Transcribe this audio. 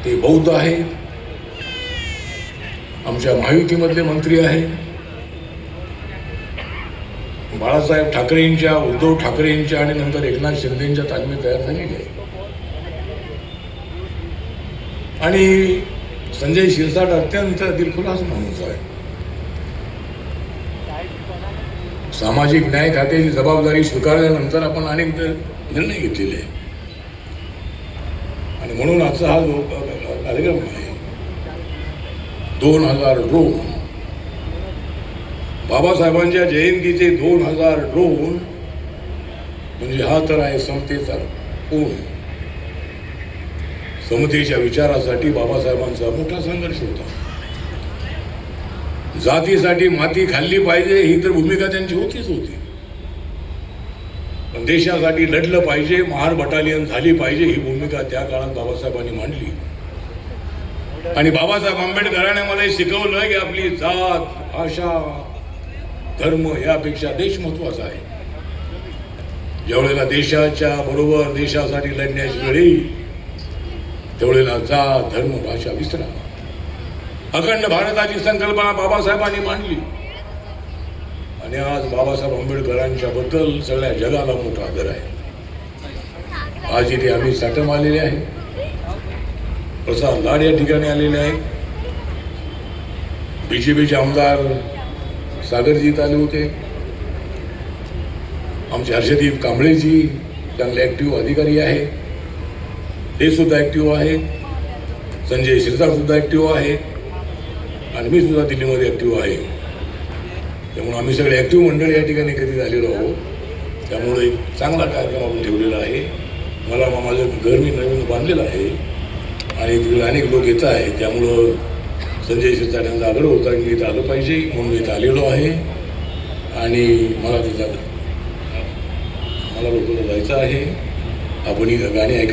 ते बौद्ध आहेत, आमच्या महायुतीमधले मंत्री आहेत, बाळासाहेब ठाकरेंच्या, उद्धव ठाकरेंच्या आणि नंतर एकनाथ शिंदेंच्या तालमी तयार झालेली आहे. आणि संजय शिरसाट अत्यंत दिलखुलास माणूस आहे. सामाजिक न्याय खात्याची जबाबदारी स्वीकारल्यानंतर आपण अनेक निर्णय घेतलेले आहे आणि म्हणून आजचा हा जो कार्यक्रम आहे 2000 ड्रोन, बाबासाहेबांच्या जयंतीचे 2000 ड्रोन म्हणजे हा तर आहे समतेचा पूर्ण. समतेच्या विचारासाठी बाबासाहेबांचा मोठा संघर्ष होता. जातीसाठी माती खाल्ली पाहिजे ही तर भूमिका त्यांची होतीच होती, पण देशासाठी लढलं पाहिजे, महार बटालियन झाली पाहिजे ही भूमिका त्या काळात बाबासाहेबांनी मांडली. आणि बाबासाहेब आंबेडकरांनी मला शिकवलं की आपली जात, भाषा, धर्म यापेक्षा देश महत्वाचा आहे. ज्यावेळेला देशाच्या बरोबर देशासाठी लढण्याची वेळ येईल त्यावेळेला जात, धर्म, भाषा विसरा. अखंड भारताची संकल्पना बाबासाहेबांनी मांडली आणि आज बाबासाहेब आंबेडकरांच्या बद्दल सगळ्या जगाला मोठा आदर आहे. आज इथे आम्ही साटम आलेले आहे, प्रसाद लाड या ठिकाणी आलेले आहे, बीजेपीचे आमदार सागरजीत आले होते, आमचे हर्षदीप कांबळेजी चांगले ऍक्टिव्ह अधिकारी आहे, ते सुद्धा ऍक्टिव्ह आहे, संजय शिरसाट सुद्धा ऍक्टिव्ह आहे आणि मी सुद्धा दिल्लीमध्ये ऍक्टिव्ह आहे. त्यामुळे आम्ही सगळे ऍक्टिव्ह मंडळी या ठिकाणी कधी झालेलो आहोत. त्यामुळे एक चांगला कार्यक्रम आपण ठेवलेला आहे. मला माझं घर मी नवीन बांधलेलं आहे आणि तिकडे अनेक लोक येत आहेत. त्यामुळं संजय शिरसाट यांचा आग्रह होता की मी इथं आलं पाहिजे म्हणून मी इथं आलेलो आहे आणि मला लोकांना जायचं आहे. आपण ही गाणी ऐकायची.